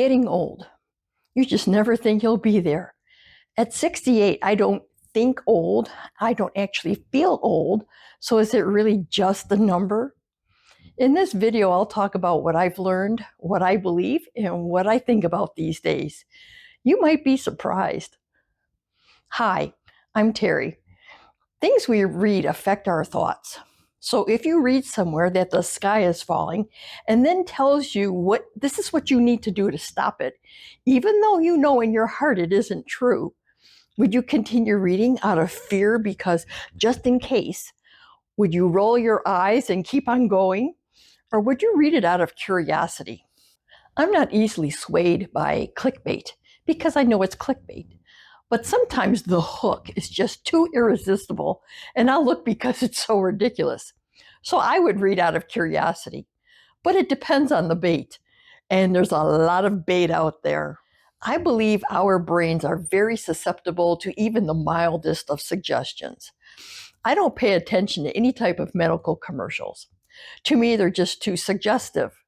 Getting old. You just never think you'll be there. At 68, I don't think old. I don't actually feel old. So is it really just a number? In this video, I'll talk about what I've learned, what I believe, and what I think about these days. You might be surprised. Hi, I'm Teri. Things we read affect our thoughts. So if you read somewhere that the sky is falling and then tells you this is what you need to do to stop it, even though you know in your heart it isn't true, would you continue reading out of fear because just in case? Would you roll your eyes and keep on going? Or would you read it out of curiosity? I'm not easily swayed by clickbait because I know it's clickbait. But sometimes the hook is just too irresistible, and I'll look because it's so ridiculous. So I would read out of curiosity. But it depends on the bait, and there's a lot of bait out there. I believe our brains are very susceptible to even the mildest of suggestions. I don't pay attention to any type of medical commercials. To me, they're just too suggestive.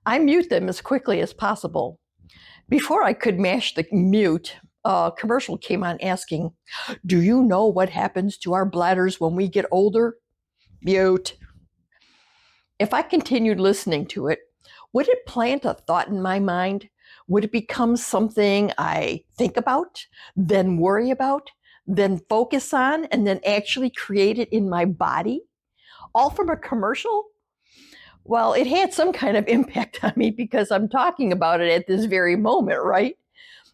I mute them as quickly as possible. Before I could mash the mute, a commercial came on asking, "Do you know what happens to our bladders when we get older?" Mute. If I continued listening to it, would it plant a thought in my mind? Would it become something I think about, then worry about, then focus on, and then actually create it in my body? All from a commercial? Well, it had some kind of impact on me because I'm talking about it at this very moment, right?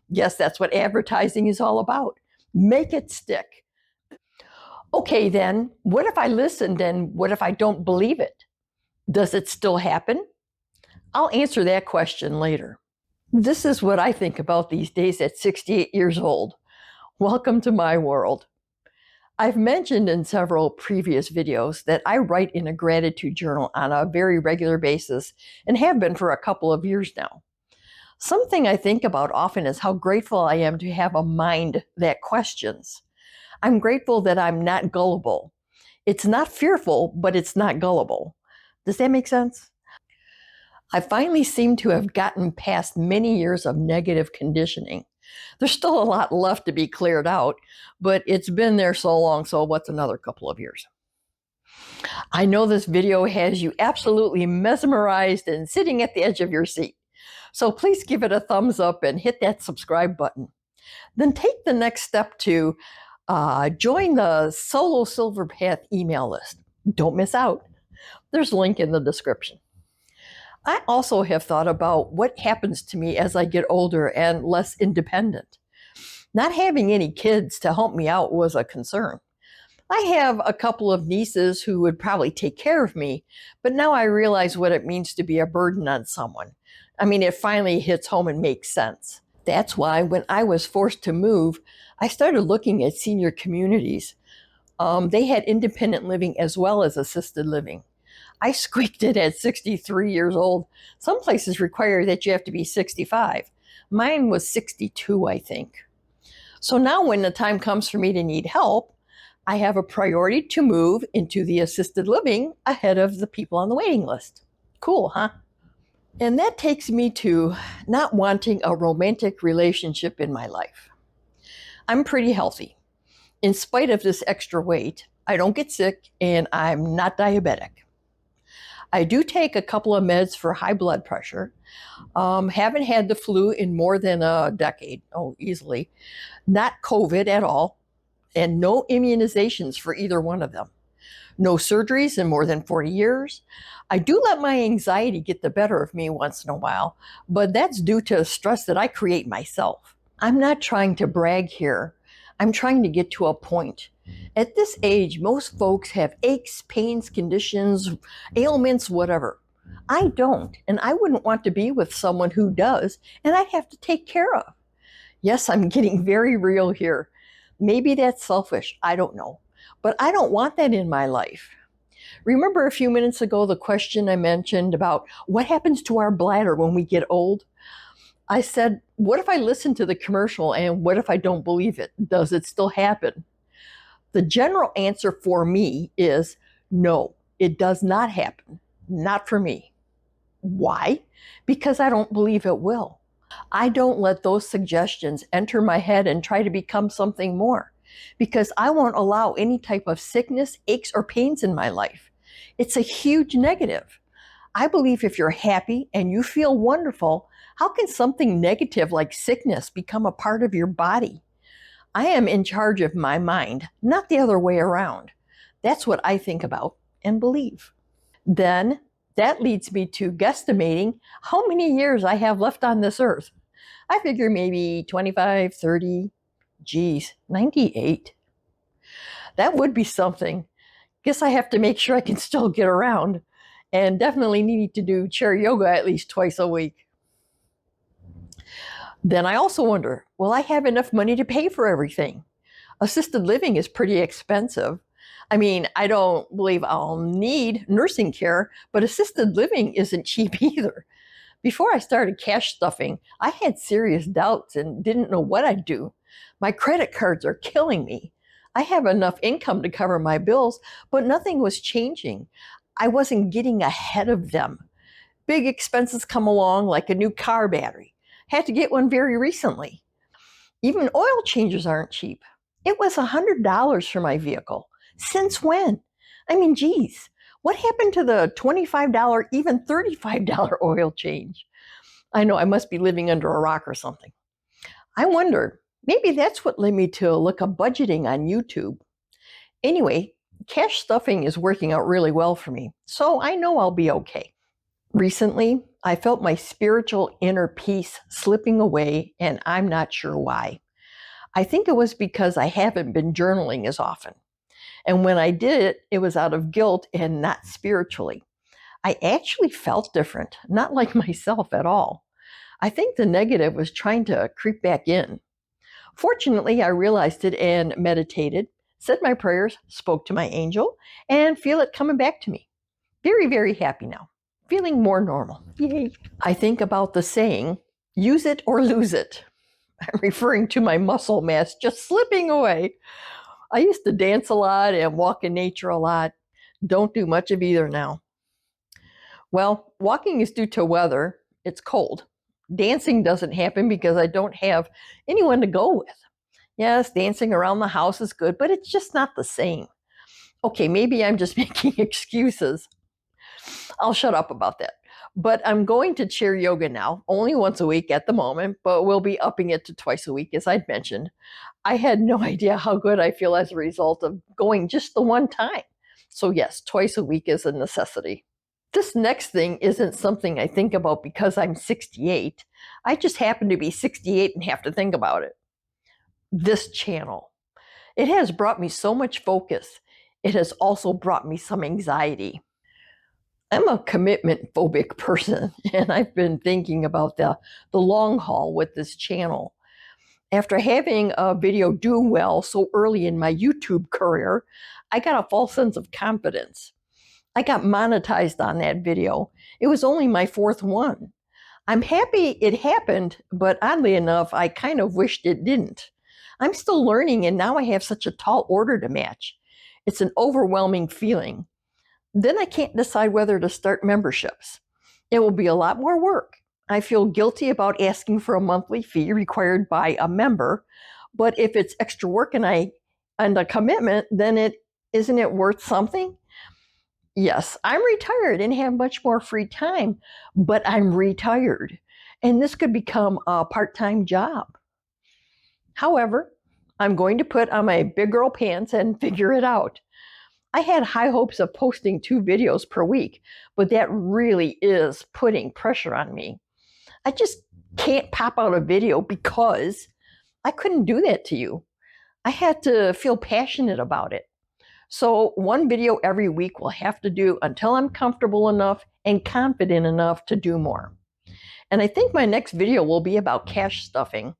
Yes, that's what advertising is all about. Make it stick. Okay, then, what if I listened and what if I don't believe it? Does it still happen? I'll answer that question later. This is what I think about these days at 68 years old. Welcome to my world. I've mentioned in several previous videos that I write in a gratitude journal on a very regular basis and have been for a couple of years now. Something I think about often is how grateful I am to have a mind that questions. I'm grateful that I'm not gullible. It's not fearful, but it's not gullible. Does that make sense? I finally seem to have gotten past many years of negative conditioning. There's still a lot left to be cleared out, but it's been there so long, so what's another couple of years? I know this video has you absolutely mesmerized and sitting at the edge of your seat. So please give it a thumbs up and hit that subscribe button. Then take the next step to join the Solo Silver Path email list. Don't miss out. There's a link in the description. I also have thought about what happens to me as I get older and less independent. Not having any kids to help me out was a concern. I have a couple of nieces who would probably take care of me, but now I realize what it means to be a burden on someone. I mean, it finally hits home and makes sense. That's why when I was forced to move, I started looking at senior communities. They had independent living as well as assisted living. I squeaked it at 63 years old. Some places require that you have to be 65. Mine was 62, I think. So now when the time comes for me to need help, I have a priority to move into the assisted living ahead of the people on the waiting list. Cool, huh? And that takes me to not wanting a romantic relationship in my life. I'm pretty healthy. In spite of this extra weight, I don't get sick and I'm not diabetic. I do take a couple of meds for high blood pressure. Haven't had the flu in more than a decade. Oh, easily. Not COVID at all. And no immunizations for either one of them. No surgeries in more than 40 years. I do let my anxiety get the better of me once in a while, but that's due to stress that I create myself. I'm not trying to brag here. I'm trying to get to a point. At this age, most folks have aches, pains, conditions, ailments, whatever. I don't, and I wouldn't want to be with someone who does, and I'd have to take care of. Yes, I'm getting very real here. Maybe that's selfish, I don't know. But I don't want that in my life. Remember a few minutes ago the question I mentioned about what happens to our bladder when we get old? I said, what if I listen to the commercial and what if I don't believe it? Does it still happen? The general answer for me is no, it does not happen. Not for me. Why? Because I don't believe it will. I don't let those suggestions enter my head and try to become something more, because I won't allow any type of sickness, aches, or pains in my life. It's a huge negative. I believe if you're happy and you feel wonderful, how can something negative like sickness become a part of your body? I am in charge of my mind, not the other way around. That's what I think about and believe. Then that leads me to guesstimating how many years I have left on this earth. I figure maybe 25, 30, geez, 98. That would be something. Guess I have to make sure I can still get around, and definitely need to do chair yoga at least twice a week. Then I also wonder, will I have enough money to pay for everything? Assisted living is pretty expensive. I mean, I don't believe I'll need nursing care, but assisted living isn't cheap either. Before I started cash stuffing, I had serious doubts and didn't know what I'd do. My credit cards are killing me. I have enough income to cover my bills, but nothing was changing. I wasn't getting ahead of them. Big expenses come along, like a new car battery. Had to get one very recently. Even oil changes aren't cheap. It was $100 for my vehicle. Since when? I mean, geez, what happened to the $25, even $35 oil change? I know I must be living under a rock or something. I wonder, maybe that's what led me to look up budgeting on YouTube. Anyway, cash stuffing is working out really well for me, so I know I'll be okay. Recently, I felt my spiritual inner peace slipping away, and I'm not sure why. I think it was because I haven't been journaling as often. And when I did it, it was out of guilt and not spiritually. I actually felt different, not like myself at all. I think the negative was trying to creep back in. Fortunately, I realized it and meditated, said my prayers, spoke to my angel, and feel it coming back to me. Very, very happy now. Feeling more normal. Yay. I think about the saying, use it or lose it. I'm referring to my muscle mass just slipping away. I used to dance a lot and walk in nature a lot. Don't do much of either now. Well, walking is due to weather. It's cold. Dancing doesn't happen because I don't have anyone to go with. Yes, dancing around the house is good, but it's just not the same. Okay, maybe I'm just making excuses. I'll shut up about that. But I'm going to chair yoga now, only once a week at the moment, but we'll be upping it to twice a week, as I'd mentioned. I had no idea how good I feel as a result of going just the one time. So yes, twice a week is a necessity. This next thing isn't something I think about because I'm 68. I just happen to be 68 and have to think about it. This channel. It has brought me so much focus. It has also brought me some anxiety. I'm a commitment phobic person, and I've been thinking about the long haul with this channel. After having a video do well so early in my YouTube career, I got a false sense of confidence. I got monetized on that video. It was only my fourth one. I'm happy it happened, but oddly enough, I kind of wished it didn't. I'm still learning, and now I have such a tall order to match. It's an overwhelming feeling. Then I can't decide whether to start memberships. It will be a lot more work. I feel guilty about asking for a monthly fee required by a member, but if it's extra work and a commitment, then isn't it worth something? Yes, I'm retired and have much more free time, but I'm retired, and this could become a part-time job. However, I'm going to put on my big girl pants and figure it out. I had high hopes of posting 2 videos per week, but that really is putting pressure on me. I just can't pop out a video because I couldn't do that to you. I had to feel passionate about it. So 1 video every week will have to do until I'm comfortable enough and confident enough to do more. And I think my next video will be about cash stuffing.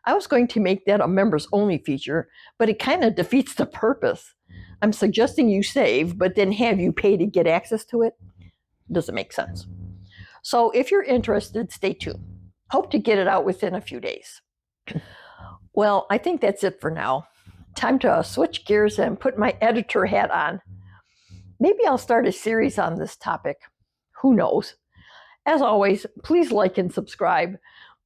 I was going to make that a members only feature, but it kind of defeats the purpose. I'm suggesting you save, but then have you pay to get access to it? Doesn't make sense. So if you're interested, stay tuned. Hope to get it out within a few days. Well, I think that's it for now. Time to switch gears and put my editor hat on. Maybe I'll start a series on this topic. Who knows? As always, please like and subscribe.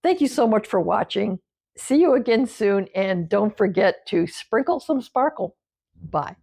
Thank you so much for watching. See you again soon, and don't forget to sprinkle some sparkle. Bye.